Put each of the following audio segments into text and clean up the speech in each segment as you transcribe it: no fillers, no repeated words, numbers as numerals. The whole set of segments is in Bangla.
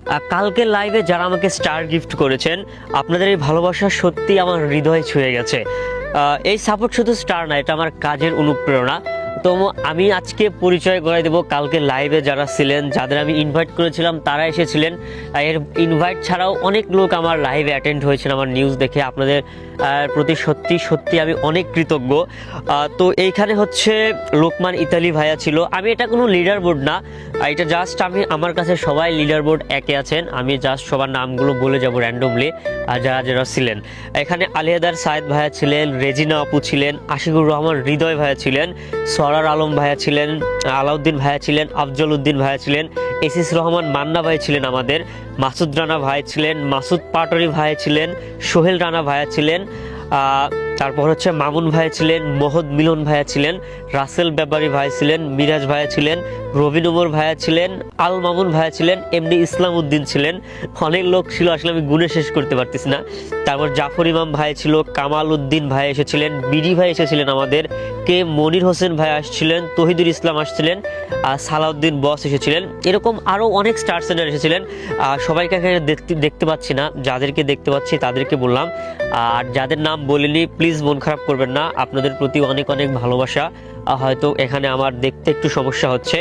কালকে লাইভে যারা আমাকে স্টার গিফট করেছেন, আপনাদের এই ভালোবাসা সত্যি আমার হৃদয় ছুঁয়ে গেছে। এই সাপোর্ট শুধু স্টার না, এটা আমার কাজের অনুপ্রেরণা। তো আমি আজকে পরিচয় করে দেবো কালকে লাইভে যারা ছিলেন, যাদের আমি ইনভাইট করেছিলাম তারা এসেছিলেন। এর ইনভাইট ছাড়াও অনেক লোক আমার লাইভে অ্যাটেন্ড হয়েছেন আমার নিউজ দেখে। আপনাদের প্রতি সত্যি সত্যি আমি অনেক কৃতজ্ঞ। তো এইখানে হচ্ছে লোকমান ইতালি ভাইয়া ছিল। আমি এটা কোনো লিডার বোর্ড না, এটা জাস্ট আমার কাছে সবাই লিডার বোর্ড একে আছেন। আমি জাস্ট সবার নামগুলো বলে যাব র্যান্ডমলি যারা যারা ছিলেন। এখানে আলিয়াদার সায়েদ ভাইয়া ছিলেন, রেজিনা আপু ছিলেন, আশিকুর রহমান হৃদয় ভাইয়া ছিলেন, সরার আলম ভাইয়া ছিলেন, আলাউদ্দিন ভাইয়া ছিলেন, আফজল উদ্দিন ভাইয়া ছিলেন, এসিস রহমান মান্না ভাই ছিলেন আমাদের, মাসুদ রানা ভাই ছিলেন, মাসুদ পাটরি ভাই ছিলেন, সোহেল রানা ভাইয়া ছিলেন, তারপর হচ্ছে মামুন ভাই ছিলেন, মহদ মিলন ভাইয়া ছিলেন, রাসেল ব্যাপারী ভাই ছিলেন, মিরাজ ভাইয়া ছিলেন, রবিন উমর ভাইয়া ছিলেন, আল মামুন ভাইয়া ছিলেন, এমডি ইসলাম উদ্দিন ছিলেন। অনেক লোক ছিল, আসলে আমি গুণে শেষ করতে পারতেছি না। তারপর জাফর ইমাম ভাই ছিল, কামাল উদ্দিন ভাই এসেছিলেন, বিডি ভাই এসেছিলেন আমাদের, কে মনির হোসেন ভাই আসছিলেন, তহিদুল ইসলাম আসছিলেন, সালাউদ্দিন বস এসেছিলেন। এরকম আরও অনেক স্টার সেন্টার এসেছিলেন। সবাইকে এখানে দেখতে পাচ্ছি না, যাদেরকে দেখতে পাচ্ছি তাদেরকে বললাম। আর যাদের নাম বলিনি প্লিজ মন খারাপ করবেন না, আপনাদের প্রতি অনেক অনেক ভালোবাসা। হয়তো এখানে আমার দেখতে একটু সমস্যা হচ্ছে।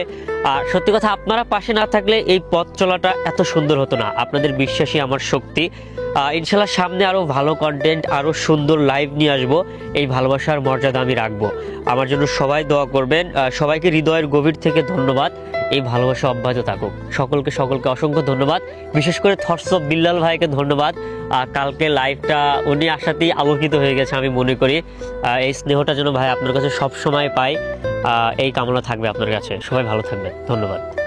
আর সত্যি কথা, আপনারা পাশে না থাকলে এই পথ চলাটা এত সুন্দর হতো না। আপনাদের বিশ্বাসই আমার শক্তি। ইনশাল্লাহ সামনে আরও ভালো কন্টেন্ট, আরও সুন্দর লাইভ নিয়ে আসবো। এই ভালোবাসার মর্যাদা আমি রাখবো। আমার জন্য সবাই দোয়া করবেন। সবাইকে হৃদয়ের গভীর থেকে ধন্যবাদ। এই ভালোবাসা অব্যাহত থাকুক। সকলকে অসংখ্য ধন্যবাদ। বিশেষ করে থটস অফ বিল্লাল ভাইকে ধন্যবাদ। কালকে লাইভটা উনি আসাতেই আলোকিত হয়ে গেছে আমি মনে করি। এই স্নেহটা যেন ভাই আপনার কাছে সব সময় পাই, এই কামনা থাকবে আপনার কাছে। সবাই ভালো থাকবেন, ধন্যবাদ।